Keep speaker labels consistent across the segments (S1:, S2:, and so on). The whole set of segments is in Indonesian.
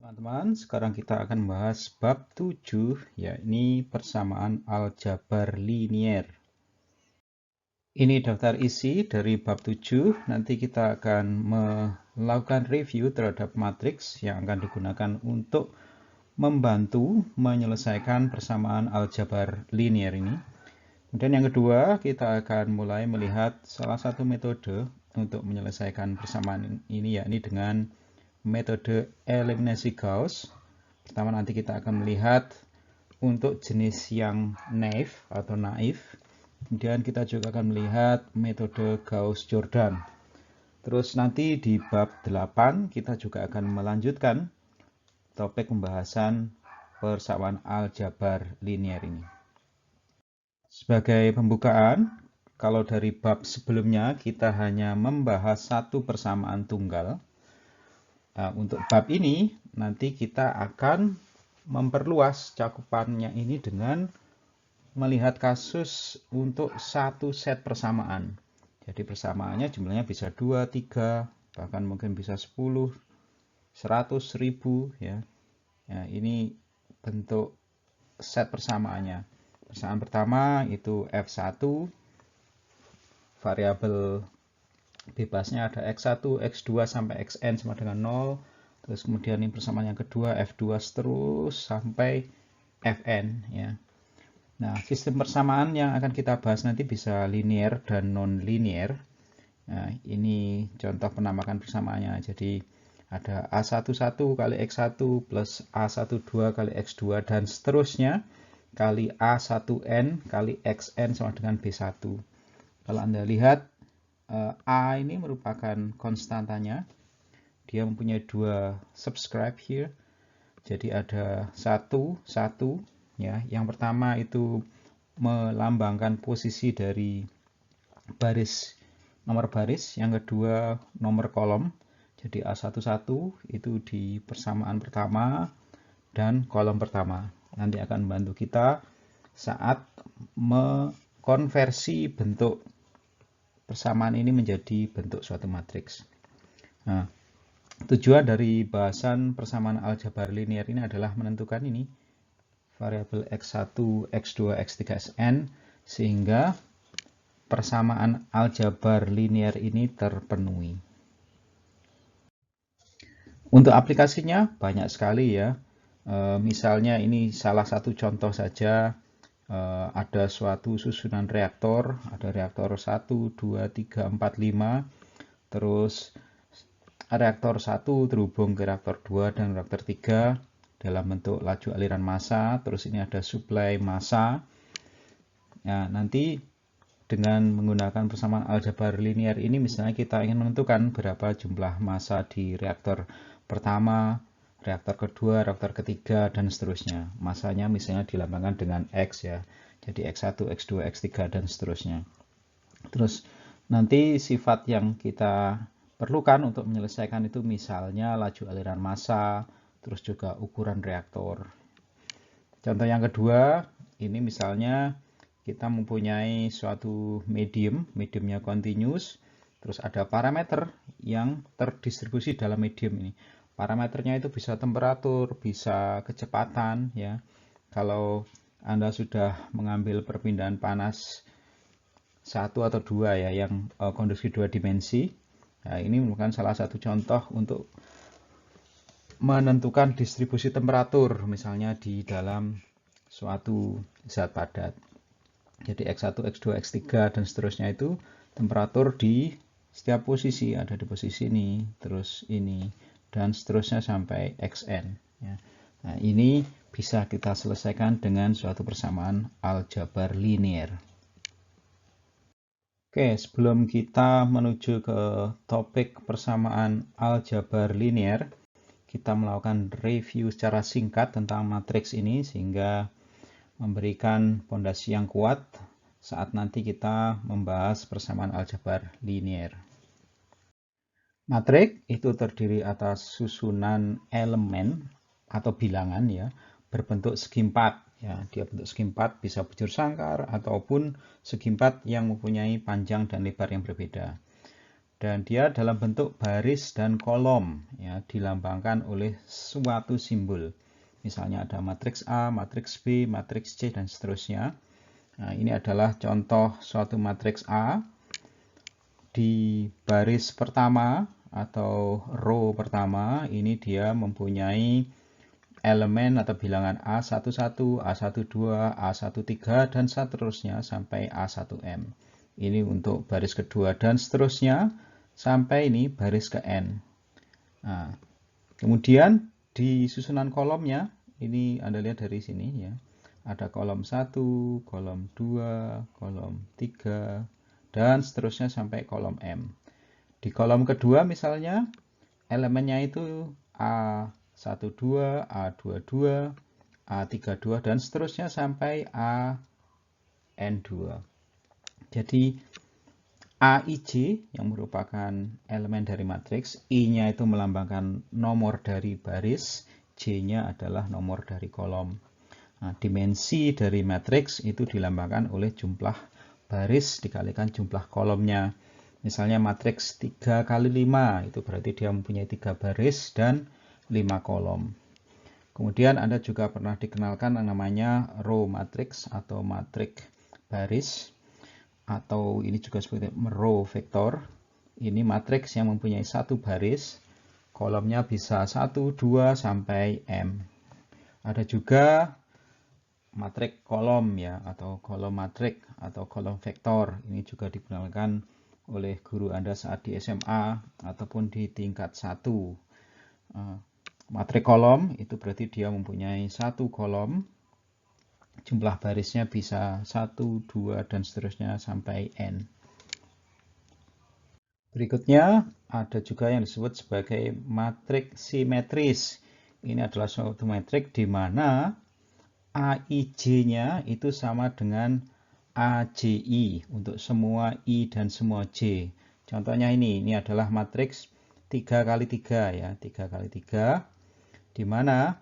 S1: Teman-teman, sekarang kita akan membahas bab 7, yakni persamaan aljabar linier. Ini daftar isi dari bab 7. Nanti kita akan melakukan review terhadap matriks yang akan digunakan untuk membantu menyelesaikan persamaan aljabar linier ini. Kemudian yang kedua, kita akan mulai melihat salah satu metode untuk menyelesaikan persamaan ini, yakni dengan metode eliminasi Gauss. Pertama nanti kita akan melihat untuk jenis yang naif atau naif. Kemudian kita juga akan melihat metode Gauss-Jordan. Terus nanti di bab 8 kita juga akan melanjutkan topik pembahasan persamaan aljabar linier ini. Sebagai pembukaan, kalau dari bab sebelumnya kita hanya membahas satu persamaan tunggal. Nah, untuk bab ini nanti kita akan memperluas cakupannya ini dengan melihat kasus untuk satu set persamaan. Jadi persamaannya jumlahnya bisa 2, 3, bahkan mungkin bisa 10, 100, 1000 ya. Nah, ini bentuk set persamaannya. Persamaan pertama itu F1, variabel bebasnya ada X1, X2 sampai Xn sama dengan 0. Terus kemudian ini persamaan yang kedua F2 terus sampai Fn ya. Nah, sistem persamaan yang akan kita bahas nanti bisa linear dan non-linear. Nah, ini contoh penamakan persamaannya. Jadi ada A11 kali X1 plus A12 kali X2 dan seterusnya kali A1n kali Xn sama dengan B1. Kalau Anda lihat A ini merupakan konstantanya. Dia mempunyai dua subscribe here. Jadi ada 1, 1 ya. Yang pertama itu melambangkan posisi dari baris, nomor baris. Yang kedua nomor kolom. Jadi A11 itu di persamaan pertama dan kolom pertama. Nanti akan membantu kita saat mengkonversi bentuk persamaan ini menjadi bentuk suatu matriks. Nah, tujuan dari bahasan persamaan aljabar linier ini adalah menentukan ini variabel X1, X2, X3, Xn sehingga persamaan aljabar linier ini terpenuhi. Untuk aplikasinya banyak sekali ya. Misalnya ini salah satu contoh saja. Ada suatu susunan reaktor, ada reaktor 1, 2, 3, 4, 5, terus reaktor 1 terhubung ke reaktor 2 dan reaktor 3 dalam bentuk laju aliran massa, terus ini ada suplai massa. Nah, nanti dengan menggunakan persamaan aljabar linier ini misalnya kita ingin menentukan berapa jumlah massa di reaktor pertama, reaktor kedua, reaktor ketiga, dan seterusnya. Masanya misalnya dilambangkan dengan X ya. Jadi X1, X2, X3, dan seterusnya. Terus nanti sifat yang kita perlukan untuk menyelesaikan itu misalnya laju aliran massa, terus juga ukuran reaktor. Contoh yang kedua, ini misalnya kita mempunyai suatu mediumnya continuous, terus ada parameter yang terdistribusi dalam medium ini. Parameternya itu bisa temperatur, bisa kecepatan ya. Kalau Anda sudah mengambil perpindahan panas 1 atau 2 ya yang konduksi 2 dimensi. Nah, ini merupakan salah satu contoh untuk menentukan distribusi temperatur misalnya di dalam suatu zat padat. Jadi X1, X2, X3 dan seterusnya itu temperatur di setiap posisi, ada di posisi ini, terus ini dan seterusnya sampai Xn ya. Nah, ini bisa kita selesaikan dengan suatu persamaan aljabar linier. Oke, sebelum kita menuju ke topik persamaan aljabar linier, kita melakukan review secara singkat tentang matriks ini sehingga memberikan fondasi yang kuat saat nanti kita membahas persamaan aljabar linier. Matrik itu terdiri atas susunan elemen atau bilangan ya, berbentuk segi empat ya. Dia bentuk segi empat bisa bujur sangkar ataupun segi empat yang mempunyai panjang dan lebar yang berbeda. dan dia dalam bentuk baris dan kolom, ya, dilambangkan oleh suatu simbol. Misalnya ada matriks A, matriks B, matriks C, dan seterusnya. Nah, ini adalah contoh suatu matriks A. Di baris pertama atau row pertama, ini dia mempunyai elemen atau bilangan A11, A12, A13, dan seterusnya sampai A1M. Ini untuk baris kedua dan seterusnya sampai ini baris ke N. Nah, kemudian di susunan kolomnya, ini Anda lihat dari sini ya. Ada kolom 1, kolom 2, kolom 3, dan seterusnya sampai kolom M. Di kolom kedua misalnya, elemennya itu A12, A22, A32, dan seterusnya sampai AN2. Jadi AIJ yang merupakan elemen dari matriks, I-nya itu melambangkan nomor dari baris, J-nya adalah nomor dari kolom. Nah, dimensi dari matriks itu dilambangkan oleh jumlah baris dikalikan jumlah kolomnya. Misalnya matriks 3 kali 5, itu berarti dia mempunyai 3 baris dan 5 kolom. Kemudian Anda juga pernah dikenalkan yang namanya row matrix atau matriks baris, atau ini juga seperti row vektor. Ini matriks yang mempunyai satu baris, kolomnya bisa 1, 2, sampai M. Ada juga matriks kolom ya, atau kolom matriks atau kolom vektor. Ini juga dikenalkan oleh guru Anda saat di SMA ataupun di tingkat 1. Matriks kolom itu berarti dia mempunyai satu kolom, jumlah barisnya bisa 1, 2, dan seterusnya sampai N. Berikutnya ada juga yang disebut sebagai matriks simetris. Ini adalah suatu matriks di mana AIJ-nya itu sama dengan AJI untuk semua I dan semua J. Contohnya ini adalah matriks 3 kali 3 ya, 3 kali 3, di mana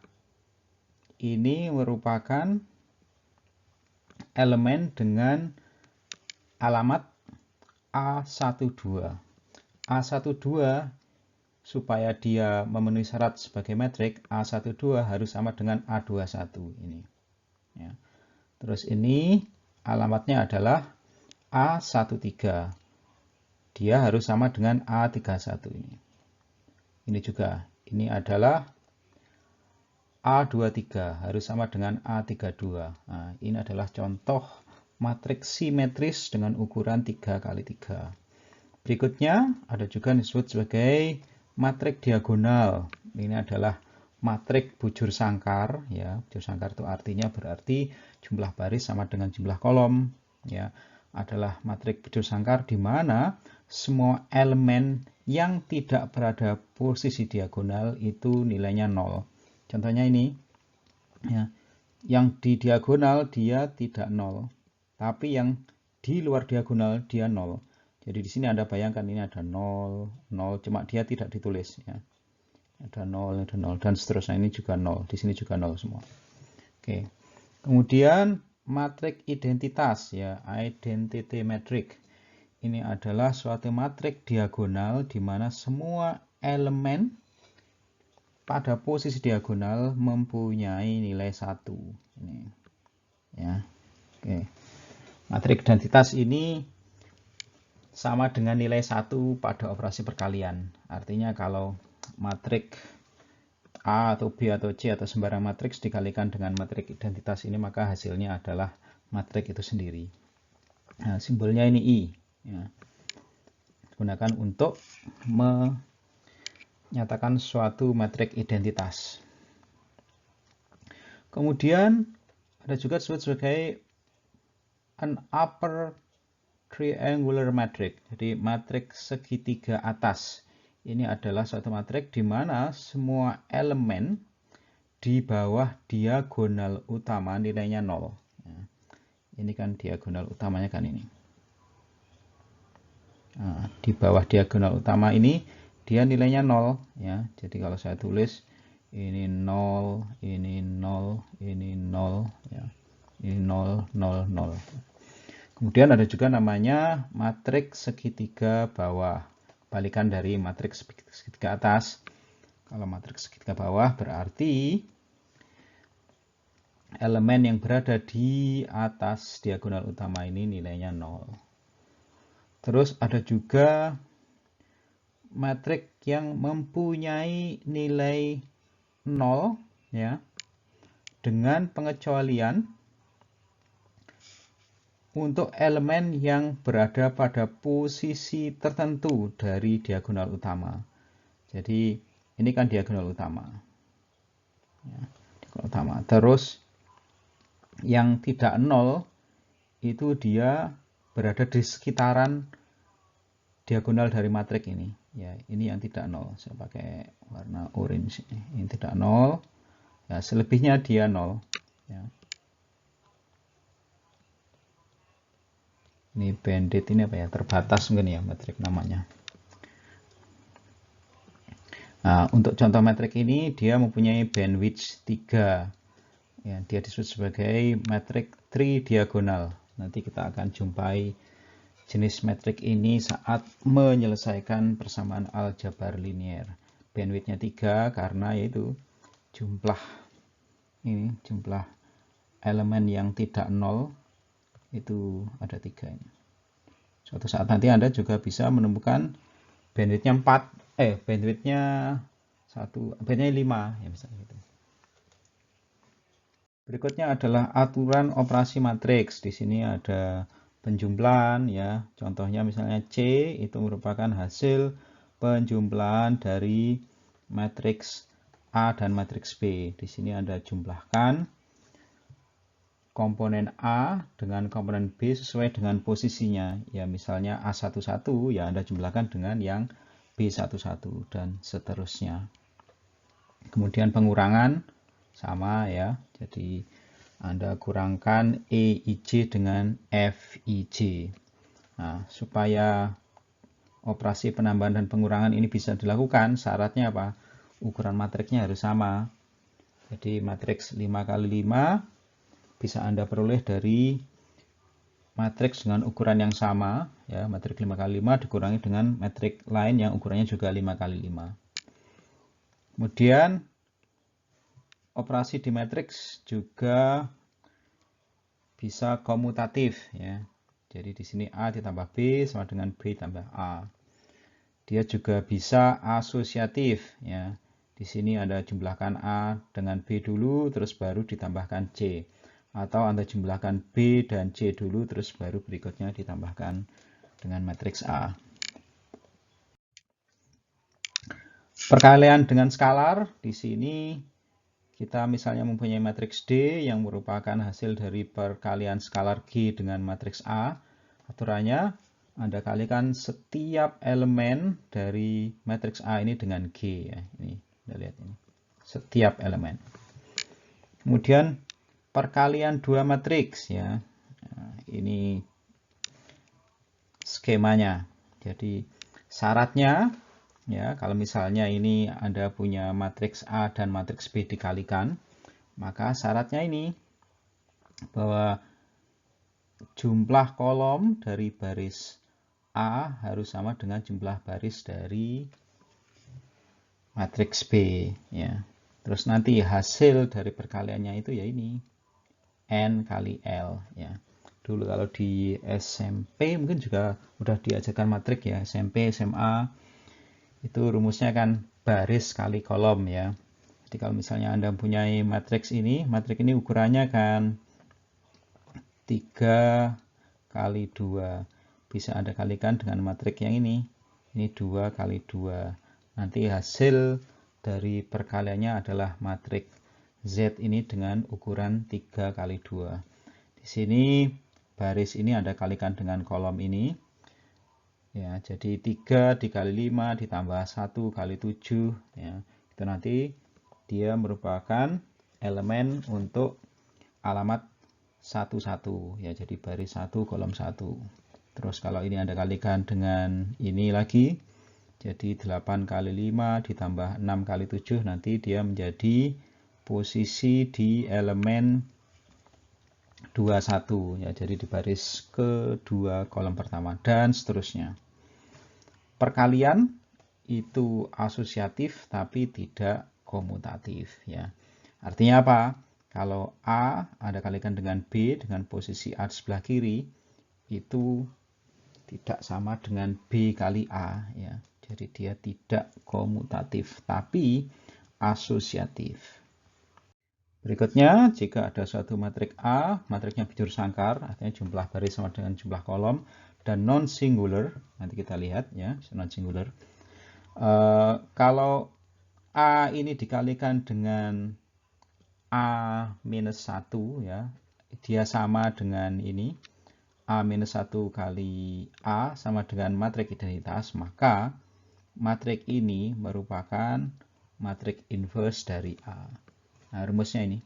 S1: ini merupakan elemen dengan alamat A12. A12 supaya dia memenuhi syarat sebagai matriks, A12 harus sama dengan A21 ini. Ya. Terus ini alamatnya adalah A13. Dia harus sama dengan A31 ini. Ini juga, ini adalah A23 harus sama dengan A32. Nah, ini adalah contoh matriks simetris dengan ukuran 3 kali 3. Berikutnya ada juga yang disebut sebagai matriks diagonal. Ini adalah matriks bujur sangkar ya. Bujur sangkar itu artinya berarti jumlah baris sama dengan jumlah kolom ya. Adalah matriks bujur sangkar di mana semua elemen yang tidak berada posisi diagonal itu nilainya 0. Contohnya ini ya. Yang di diagonal dia tidak 0, tapi yang di luar diagonal dia 0. Jadi di sini Anda bayangkan ini ada 0, 0, cuma dia tidak ditulis ya. Ada 0, dan seterusnya. Ini juga 0, di sini juga 0 semua. Oke. Kemudian matriks identitas ya, identity matrix. Ini adalah suatu matriks diagonal di mana semua elemen pada posisi diagonal mempunyai nilai 1. Ini ya. Oke. Matriks identitas ini sama dengan nilai 1 pada operasi perkalian. Artinya kalau matriks A atau B atau C atau sembarang matriks dikalikan dengan matriks identitas ini, maka hasilnya adalah matriks itu sendiri. Nah, simbolnya ini I. Ya. Gunakan untuk menyatakan suatu matriks identitas. Kemudian ada juga disebut sebagai an upper triangular matrix. Jadi matriks segitiga atas. Ini adalah suatu matriks di mana semua elemen di bawah diagonal utama nilainya 0. Ya. Ini kan diagonal utamanya kan ini. Nah, di bawah diagonal utama ini dia nilainya 0 ya. Jadi kalau saya tulis ini 0, ini 0, ini 0 ya. Ini 0, 0, 0. Kemudian ada juga namanya matriks segitiga bawah. balikan dari matriks segitiga atas. Kalau matriks segitiga bawah berarti elemen yang berada di atas diagonal utama ini nilainya 0. Terus ada juga matriks yang mempunyai nilai 0 ya, dengan pengecualian untuk elemen yang berada pada posisi tertentu dari diagonal utama. Jadi ini kan diagonal utama. Ya, diagonal utama. Terus yang tidak 0 itu dia berada di sekitaran diagonal dari matriks ini. Ya, ini yang tidak 0. Saya pakai warna orange ini. Ini tidak 0. Ya, selebihnya dia 0. Ya. Ini bandit ini apa ya? Terbatas mungkin ya matriks namanya. Nah, untuk contoh matriks ini dia mempunyai bandwidth 3. Ya, dia disebut sebagai matriks tridiagonal. Nanti kita akan jumpai jenis matriks ini saat menyelesaikan persamaan aljabar linier. Bandwidthnya 3 karena yaitu jumlah elemen yang tidak 0 itu ada 3 ini. Suatu saat nanti Anda juga bisa menemukan bandwidthnya 4, bandwidthnya 5 ya misalnya gitu. Berikutnya adalah aturan operasi matriks. Di sini ada penjumlahan ya. Contohnya misalnya C itu merupakan hasil penjumlahan dari matriks A dan matriks B. Di sini Anda jumlahkan komponen A dengan komponen B sesuai dengan posisinya. Ya misalnya A11 ya Anda jumlahkan dengan yang B11 dan seterusnya. Kemudian pengurangan sama ya, jadi Anda kurangkan EIJ dengan FIJ. Nah, supaya operasi penambahan dan pengurangan ini bisa dilakukan, syaratnya apa? Ukuran matriksnya harus sama. Jadi matriks 5 kali 5 bisa Anda peroleh dari matriks dengan ukuran yang sama, ya, matriks 5 kali 5 dikurangi dengan matriks lain yang ukurannya juga 5 kali 5. Kemudian operasi di matriks juga bisa komutatif ya. Jadi di sini A ditambah B sama dengan B tambah A. Dia juga bisa asosiatif ya. Di sini Anda jumlahkan A dengan B dulu terus baru ditambahkan C. Atau Anda jumlahkan B dan C dulu terus baru berikutnya ditambahkan dengan matriks A. Perkalian dengan skalar di sini kita misalnya mempunyai matriks D yang merupakan hasil dari perkalian skalar G dengan matriks A. Aturannya, Anda kalikan setiap elemen dari matriks A ini dengan G. Ya. Ini, Anda lihat ini. Setiap elemen. Kemudian, perkalian dua matriks. Ya. Nah, ini skemanya. Jadi, syaratnya, ya, kalau misalnya ini Anda punya matriks A dan matriks B dikalikan, maka syaratnya ini bahwa jumlah kolom dari baris A harus sama dengan jumlah baris dari matriks B, ya. Terus nanti hasil dari perkaliannya itu ya ini N kali L, ya. Dulu kalau di SMP mungkin juga udah diajarkan matriks ya, SMP, SMA. Itu rumusnya kan baris kali kolom ya. Jadi kalau misalnya Anda mempunyai matriks ini ukurannya kan 3 kali 2. Bisa Anda kalikan dengan matriks yang ini. Ini 2 kali 2. Nanti hasil dari perkaliannya adalah matriks Z ini dengan ukuran 3 kali 2. Di sini baris ini Anda kalikan dengan kolom ini. Ya, jadi 3 dikali 5 ditambah 1 kali 7 ya. Itu nanti dia merupakan elemen untuk alamat 1 ya. Jadi baris 1 kolom 1. Terus kalau ini Anda kalikan dengan ini lagi, jadi 8 kali 5 ditambah 6 kali 7 nanti dia menjadi posisi di elemen 21 ya. Jadi di baris kedua kolom pertama dan seterusnya. perkalian itu asosiatif tapi tidak komutatif ya. Artinya apa? Kalau A Anda kalikan dengan B dengan posisi A di sebelah kiri, itu tidak sama dengan B kali A ya. Jadi dia tidak komutatif tapi asosiatif. Berikutnya, jika ada suatu matrik A, matriknya bujur sangkar, artinya jumlah baris sama dengan jumlah kolom, dan non-singular, nanti kita lihat ya, non-singular. Kalau A ini dikalikan dengan A minus 1 ya, dia sama dengan ini, A minus 1 kali A sama dengan matrik identitas, maka matrik ini merupakan matrik inverse dari A. Nah, rumusnya ini.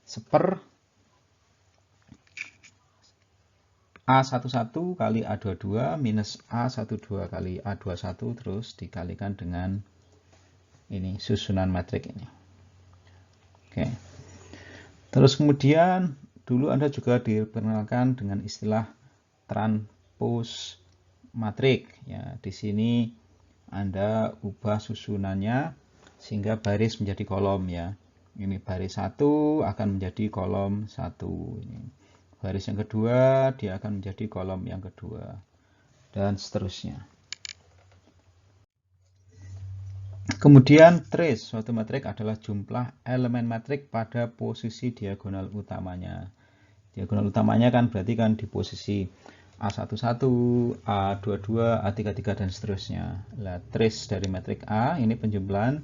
S1: Seper A11 kali A22 minus A12 kali A21 terus dikalikan dengan ini susunan matrik ini. Oke. Terus kemudian dulu Anda juga diperkenalkan dengan istilah transpose matrik ya. Di sini Anda ubah susunannya sehingga baris menjadi kolom ya. Ini baris 1 akan menjadi kolom 1 ini. Baris yang kedua dia akan menjadi kolom yang kedua dan seterusnya. Kemudian trace suatu matrik adalah jumlah elemen matrik pada posisi diagonal utamanya. Diagonal utamanya kan berarti kan di posisi A11, A22, A33 dan seterusnya. Nah, trace dari matrik A ini penjumlahan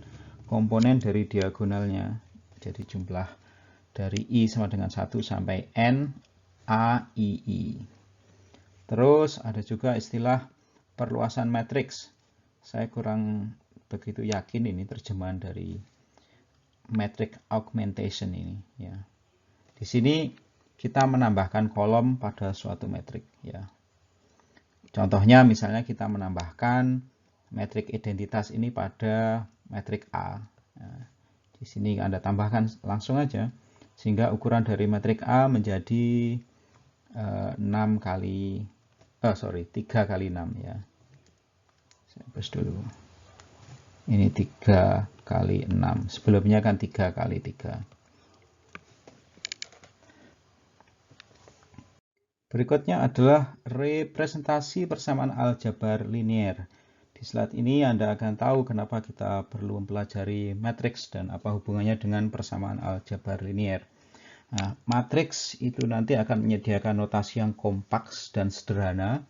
S1: komponen dari diagonalnya. Jadi jumlah dari I sama dengan 1 sampai N A, I, I. Terus ada juga istilah perluasan matriks. Saya kurang begitu yakin ini terjemahan dari metric augmentation ini ya. Di sini kita menambahkan kolom pada suatu metrik ya. Contohnya misalnya kita menambahkan metrik identitas ini pada metrik A. Nah, di sini Anda tambahkan langsung aja sehingga ukuran dari metrik A menjadi 3 kali 6 ya. Saya hapus dulu. Ini 3 kali 6. Sebelumnya kan 3 kali 3. Berikutnya adalah representasi persamaan aljabar linier. Di slide ini Anda akan tahu kenapa kita perlu mempelajari matriks dan apa hubungannya dengan persamaan aljabar linier. Nah, matriks itu nanti akan menyediakan notasi yang kompleks dan sederhana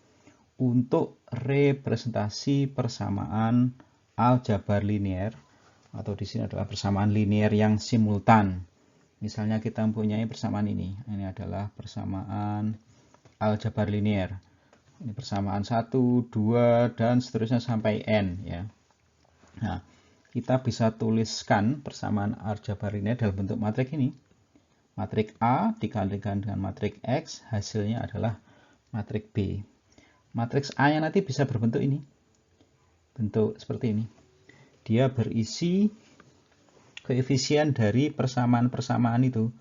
S1: untuk representasi persamaan aljabar linier, atau di sini adalah persamaan linier yang simultan. Misalnya kita mempunyai persamaan ini. Ini adalah persamaan aljabar linier. Ini persamaan 1, 2, dan seterusnya sampai N ya. Nah, kita bisa tuliskan persamaan aljabar linier dalam bentuk matrik ini. Matrik A dikalikan dengan matrik X, hasilnya adalah matrik B. Matriks A-nya nanti bisa berbentuk ini. Bentuk seperti ini. Dia berisi koefisien dari persamaan-persamaan itu.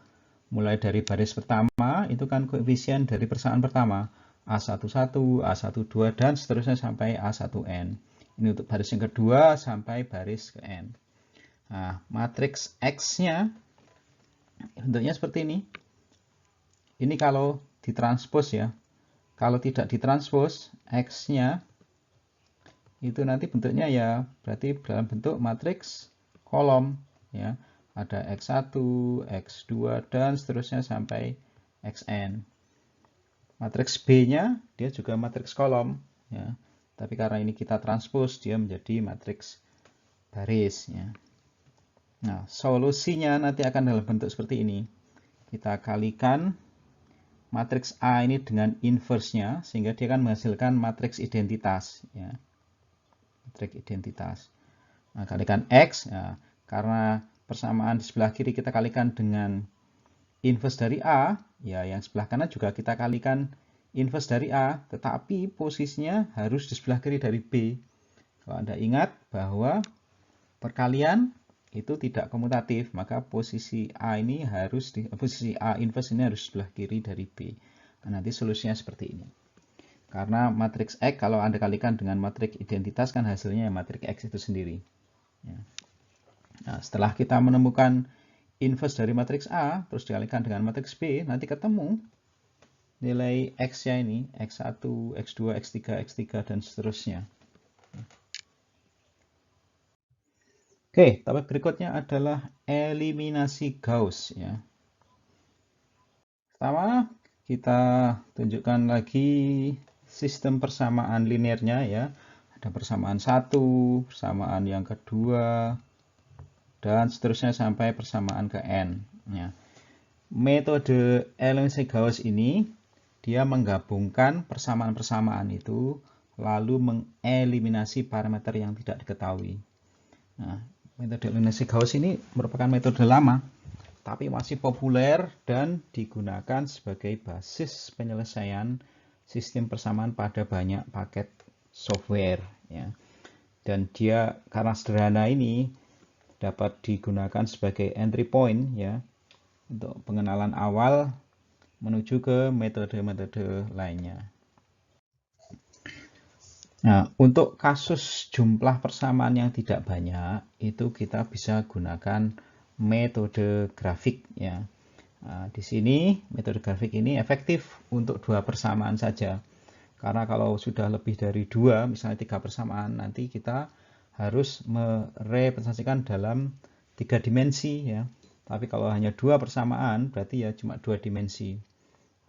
S1: Mulai dari baris pertama, itu kan koefisien dari persamaan pertama. A11, A12, dan seterusnya sampai A1N. Ini untuk baris yang kedua sampai baris ke N. Nah, matriks X-nya bentuknya seperti ini. Ini kalau ditranspos ya. Kalau tidak ditranspos, X-nya itu nanti bentuknya ya berarti dalam bentuk matriks kolom ya. Ada X1, X2 dan seterusnya sampai Xn. Matriks B-nya dia juga matriks kolom ya. Tapi karena ini kita transpos dia menjadi matriks baris ya. Nah, solusinya nanti akan dalam bentuk seperti ini. Kita kalikan matriks A ini dengan inverse-nya sehingga dia akan menghasilkan matriks identitas ya. Matriks identitas. Nah, kalikan X ya, karena persamaan di sebelah kiri kita kalikan dengan inverse dari A, ya yang sebelah kanan juga kita kalikan inverse dari A, tetapi posisinya harus di sebelah kiri dari B. Kalau Anda ingat bahwa perkalian itu tidak komutatif, maka posisi A ini posisi A inverse ini harus sebelah kiri dari B. Nah, nanti solusinya seperti ini. Karena matriks X kalau Anda kalikan dengan matriks identitas kan hasilnya matriks X itu sendiri. Ya. Nah, setelah kita menemukan inverse dari matriks A, terus dikalikan dengan matriks B, nanti ketemu nilai X-nya ini, X1, X2, X3, X3, dan seterusnya. Oke, tapi berikutnya adalah eliminasi Gauss. Ya. Pertama, kita tunjukkan lagi sistem persamaan linearnya ya. Ada persamaan 1, persamaan yang kedua, dan seterusnya sampai persamaan ke N. Ya. Metode eliminasi Gauss ini, dia menggabungkan persamaan-persamaan itu, lalu mengeliminasi parameter yang tidak diketahui. Nah, metode eliminasi Gauss ini merupakan metode lama, tapi masih populer dan digunakan sebagai basis penyelesaian sistem persamaan pada banyak paket software. Ya. Dan dia karena sederhana ini dapat digunakan sebagai entry point ya untuk pengenalan awal menuju ke metode-metode lainnya. Nah, untuk kasus jumlah persamaan yang tidak banyak, itu kita bisa gunakan metode grafik ya. Nah, di sini metode grafik ini efektif untuk 2 persamaan saja. Karena kalau sudah lebih dari 2, misalnya 3 persamaan, nanti kita harus merepresentasikan dalam 3 dimensi ya. Tapi kalau hanya 2 persamaan, berarti ya cuma 2 dimensi.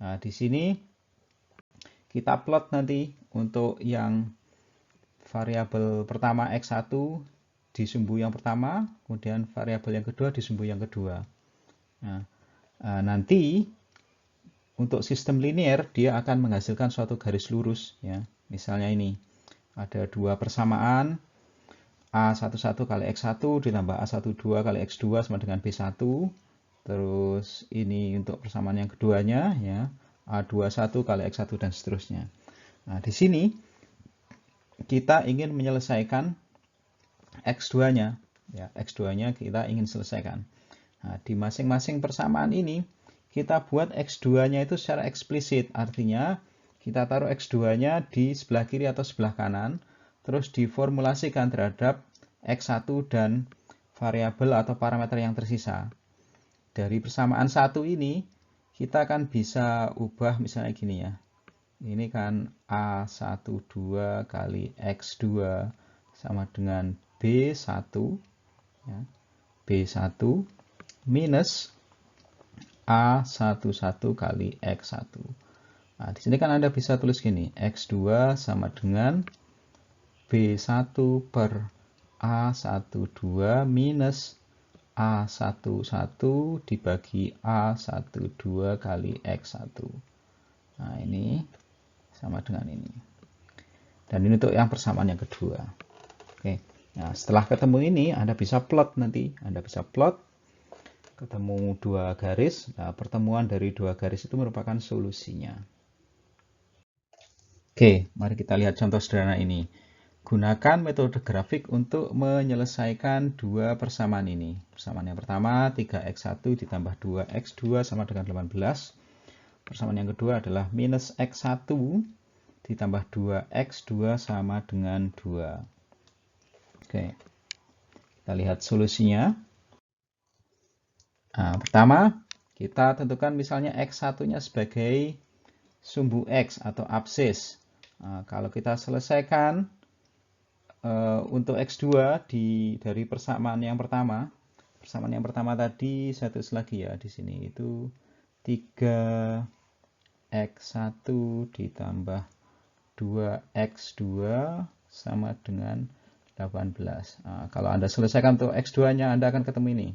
S1: Nah, di sini kita plot nanti untuk yang variabel pertama X1 di sumbu yang pertama, kemudian variabel yang kedua di sumbu yang kedua. Nah, nanti untuk sistem linear dia akan menghasilkan suatu garis lurus ya. Misalnya ini ada 2 persamaan A11 kali X1 ditambah A12 kali X2 sama dengan B1. Terus ini untuk persamaan yang keduanya ya, A21 kali X1 dan seterusnya. Nah, di sini kita ingin menyelesaikan X2-nya. Ya, X2-nya kita ingin selesaikan. Nah, di masing-masing persamaan ini, kita buat X2-nya itu secara eksplisit. Artinya, kita taruh X2-nya di sebelah kiri atau sebelah kanan, terus diformulasikan terhadap X1 dan variabel atau parameter yang tersisa. Dari persamaan 1 ini, kita kan bisa ubah misalnya gini ya. Ini kan A12 kali X2 sama dengan B1 ya. B1 minus A11 kali X1. Nah, di sini kan Anda bisa tulis gini, X2 sama dengan B1 per A12 minus A11 dibagi A12 kali X1. Nah, ini sama dengan ini. Dan ini untuk yang persamaan yang kedua. Oke. Nah, setelah ketemu ini, Anda bisa plot nanti. Anda bisa plot ketemu 2 garis. Nah, pertemuan dari 2 garis itu merupakan solusinya. Oke, mari kita lihat contoh sederhana ini. Gunakan metode grafik untuk menyelesaikan 2 persamaan ini. Persamaan yang pertama, 3x1 ditambah 2x2 sama dengan 18. Persamaan yang kedua adalah minus x1 ditambah 2x2 sama dengan 2. Oke, kita lihat solusinya. Nah, pertama, kita tentukan misalnya x1-nya sebagai sumbu x atau absis. Nah, kalau kita selesaikan untuk x2 dari persamaan yang pertama, tadi saya tulis lagi ya di sini itu 3x1 ditambah 2x2 sama dengan 18. Nah, kalau Anda selesaikan untuk x2-nya, Anda akan ketemu ini.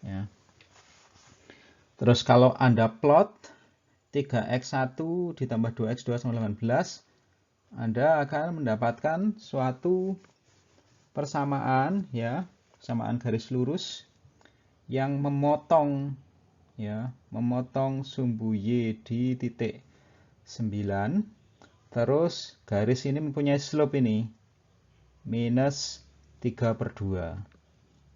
S1: Ya. Terus kalau Anda plot 3x1 ditambah 2x2 sama 18, Anda akan mendapatkan suatu persamaan ya, persamaan garis lurus yang memotong ya, memotong sumbu y di titik 9. Terus garis ini mempunyai slope ini minus 3/2.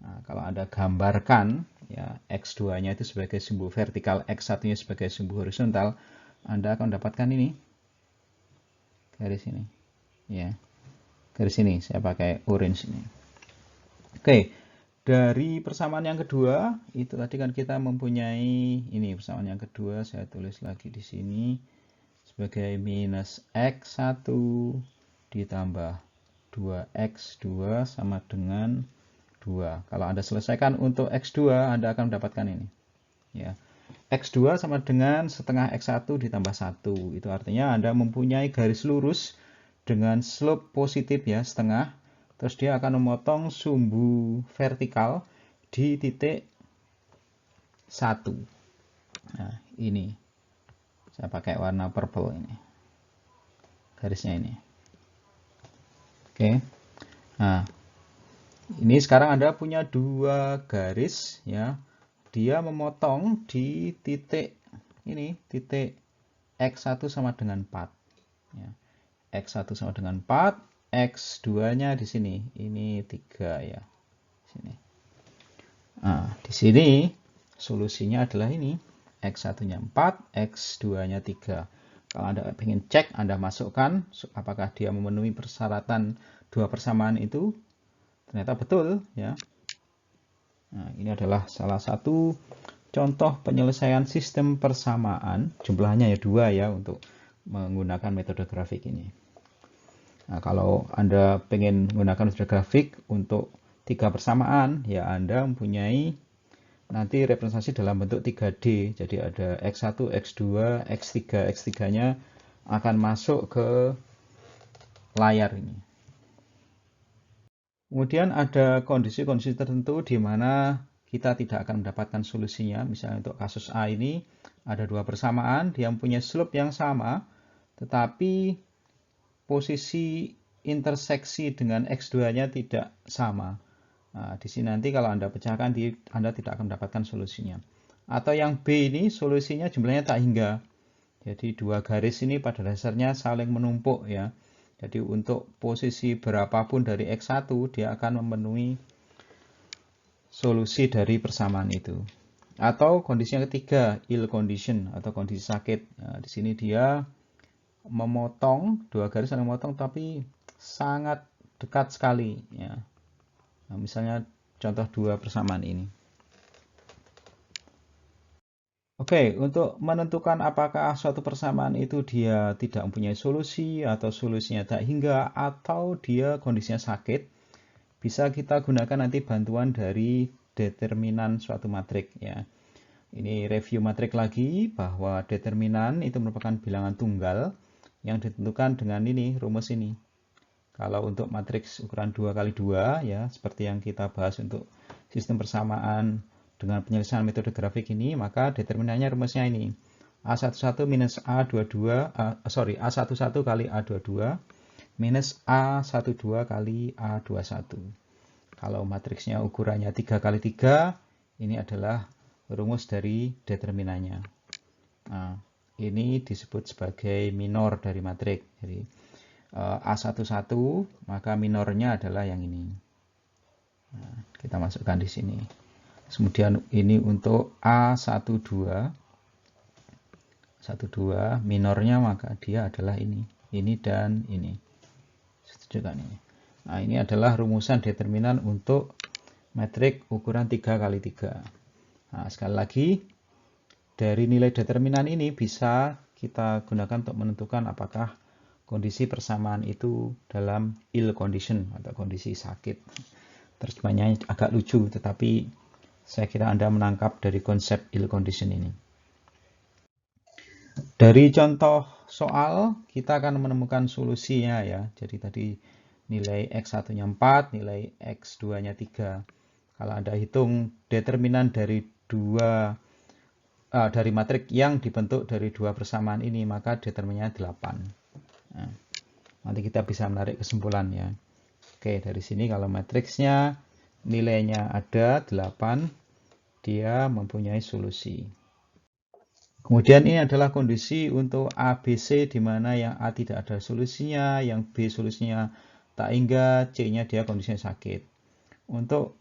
S1: Nah, kalau Anda gambarkan ya X2-nya itu sebagai sumbu vertikal, X1-nya sebagai sumbu horizontal, Anda akan mendapatkan ini. garis ini ya, garis ini saya pakai orange ini. Oke, dari persamaan yang kedua itu tadi kan kita mempunyai ini persamaan yang kedua, saya tulis lagi di sini sebagai minus x1 ditambah 2x2 sama dengan 2. Kalau Anda selesaikan untuk x2, Anda akan mendapatkan ini ya. X2 sama dengan setengah X1 ditambah 1. Itu artinya Anda mempunyai garis lurus dengan slope positif ya, setengah. Terus dia akan memotong sumbu vertikal di titik 1. Nah, ini. Saya pakai warna purple ini. Garisnya ini. Oke. Nah, ini sekarang Anda punya dua garis ya. Dia memotong di titik ini, titik X1 sama dengan 4 ya. X1 sama dengan 4, X2-nya di sini. Ini 3 ya. Sini. Nah, di sini solusinya adalah ini. X1-nya 4, X2-nya 3. Kalau Anda ingin cek, Anda masukkan apakah dia memenuhi persyaratan dua persamaan itu. Ternyata betul ya. Nah, ini adalah salah satu contoh penyelesaian sistem persamaan. Jumlahnya ya 2 ya untuk menggunakan metode grafik ini. Nah, kalau Anda pengen menggunakan metode grafik untuk 3 persamaan, ya Anda mempunyai nanti representasi dalam bentuk 3D. Jadi ada X1, X2, X3. X3-nya akan masuk ke layar ini. Kemudian ada kondisi-kondisi tertentu di mana kita tidak akan mendapatkan solusinya. Misalnya untuk kasus A ini ada dua persamaan, dia mempunyai slope yang sama, tetapi posisi interseksi dengan X2-nya tidak sama. Nah, di sini nanti kalau Anda pecahkan, Anda tidak akan mendapatkan solusinya. Atau yang B ini solusinya jumlahnya tak hingga. Jadi dua garis ini pada dasarnya saling menumpuk ya. Jadi untuk posisi berapapun dari X1 dia akan memenuhi solusi dari persamaan itu. Atau kondisi yang ketiga, ill condition atau kondisi sakit. Nah, di sini dia memotong dua garis saling memotong tapi sangat dekat sekali ya. Nah, misalnya contoh dua persamaan ini. Oke, untuk menentukan apakah suatu persamaan itu dia tidak mempunyai solusi atau solusinya tak hingga atau dia kondisinya sakit, bisa kita gunakan nanti bantuan dari determinan suatu matrik ya. Ini review matrik lagi bahwa determinan itu merupakan bilangan tunggal yang ditentukan dengan ini rumus ini. Kalau untuk matriks ukuran 2x2 ya, seperti yang kita bahas untuk sistem persamaan dengan penyelesaian metode grafik ini, maka determinannya rumusnya ini. A11 minus A11 kali A22 minus A12 kali A21. Kalau matriksnya ukurannya 3x3, ini adalah rumus dari determinannya. Nah, ini disebut sebagai minor dari matrik. Jadi A11, maka minornya adalah yang ini. Nah, kita masukkan di sini. Kemudian ini untuk A12 minornya maka dia adalah ini dan ini. Setuju kan ini? Nah, ini adalah rumusan determinan untuk metrik ukuran 3x3. Nah, sekali lagi dari nilai determinan ini bisa kita gunakan untuk menentukan apakah kondisi persamaan itu dalam ill condition atau kondisi sakit. Terjemahnya agak lucu tetapi saya kira Anda menangkap dari konsep ill condition ini. Dari contoh soal, kita akan menemukan solusinya ya. Jadi tadi nilai X1-nya 4, nilai X2-nya 3. Kalau Anda hitung determinan dari dari matrik yang dibentuk dari dua persamaan ini, maka determinannya 8. Nah, nanti kita bisa menarik kesimpulan ya. Oke, dari sini kalau matriksnya nilainya ada 8, dia mempunyai solusi. Kemudian ini adalah kondisi untuk ABC di mana yang A tidak ada solusinya, yang B solusinya tak hingga, C-nya dia kondisinya sakit. Untuk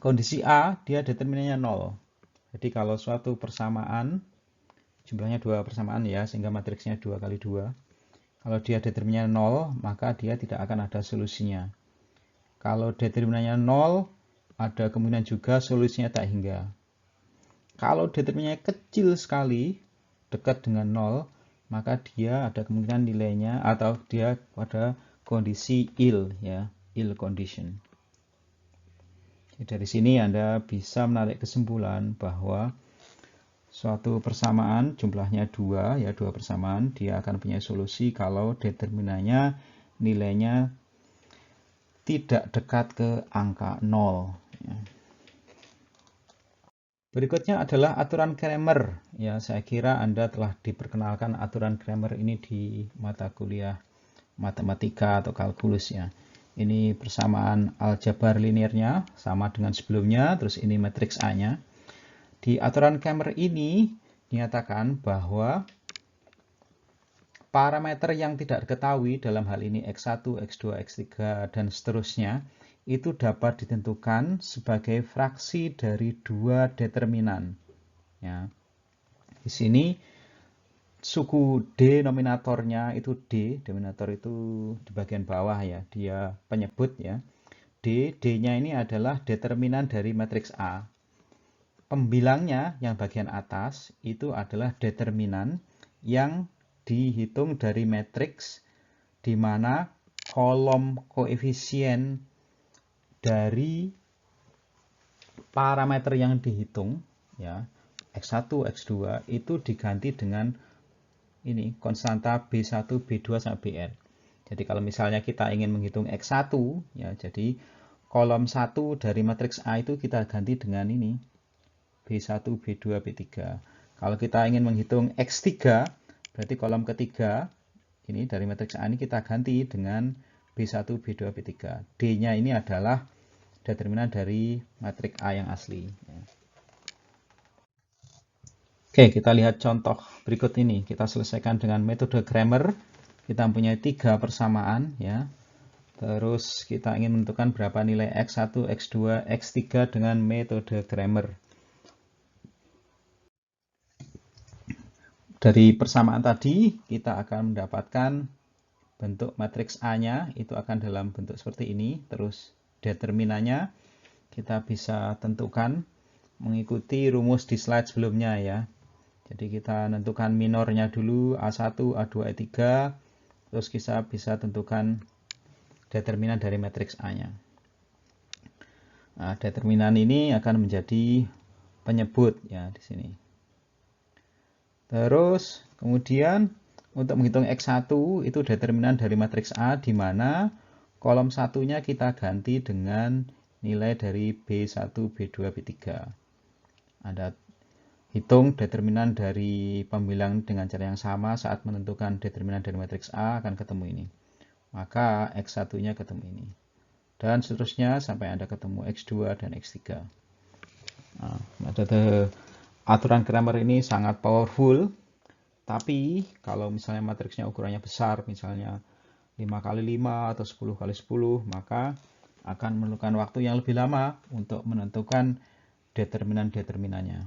S1: kondisi A, dia determinannya 0. Jadi kalau suatu persamaan, jumlahnya 2 persamaan ya, sehingga matriksnya 2x2. Kalau dia determinannya 0, maka dia tidak akan ada solusinya. Kalau determinannya 0, ada kemungkinan juga solusinya tak hingga. Kalau determinannya kecil sekali, dekat dengan 0, maka dia ada kemungkinan nilainya atau dia pada kondisi ill, ya, ill condition. Jadi dari sini Anda bisa menarik kesimpulan bahwa suatu persamaan jumlahnya 2, ya 2 persamaan, dia akan punya solusi kalau determinannya nilainya tidak dekat ke angka 0. Ya. Berikutnya adalah aturan Cramer. Ya, saya kira Anda telah diperkenalkan aturan Cramer ini di mata kuliah matematika atau kalkulus ya. Ini persamaan aljabar linearnya sama dengan sebelumnya, terus ini matriks A-nya. Di aturan Cramer ini dinyatakan bahwa parameter yang tidak diketahui dalam hal ini X1, X2, X3, dan seterusnya itu dapat ditentukan sebagai fraksi dari dua determinan. Ya. Di sini suku denominatornya itu D, denominator itu di bagian bawah ya, dia penyebut ya. D-nya ini adalah determinan dari matriks A. Pembilangnya yang bagian atas itu adalah determinan yang dihitung dari matriks di mana kolom koefisien dari parameter yang dihitung ya X1, X2 itu diganti dengan ini konstanta B1, B2 sampai Bn. Jadi kalau misalnya kita ingin menghitung X1 ya jadi kolom 1 dari matriks A itu kita ganti dengan ini B1, B2, B3. Kalau kita ingin menghitung X3, berarti kolom ketiga, ini dari matriks A ini kita ganti dengan B1, B2, B3. D-nya ini adalah determinan dari matriks A yang asli. Oke, kita lihat contoh berikut ini. Kita selesaikan dengan metode Cramer. Kita mempunyai 3 persamaan. Ya. Terus kita ingin menentukan berapa nilai X1, X2, X3 dengan metode Cramer. Dari persamaan tadi, kita akan mendapatkan bentuk matriks A-nya, itu akan dalam bentuk seperti ini. Terus determinannya kita bisa tentukan mengikuti rumus di slide sebelumnya ya. Jadi kita tentukan minornya dulu, A1, A2, A3. Terus kita bisa tentukan determinan dari matriks A-nya. Nah, determinan ini akan menjadi penyebut ya di sini. Terus kemudian untuk menghitung X1 itu determinan dari matriks A di mana kolom satunya kita ganti dengan nilai dari B1, B2, B3. Anda hitung determinan dari pembilang dengan cara yang sama saat menentukan determinan dari matriks A akan ketemu ini. Maka X1-nya ketemu ini. Dan seterusnya sampai Anda ketemu X2 dan X3. Nah, metode aturan Cramer ini sangat powerful, tapi kalau misalnya matriksnya ukurannya besar, misalnya 5x5 atau 10x10, maka akan memerlukan waktu yang lebih lama untuk menentukan determinan-determinannya.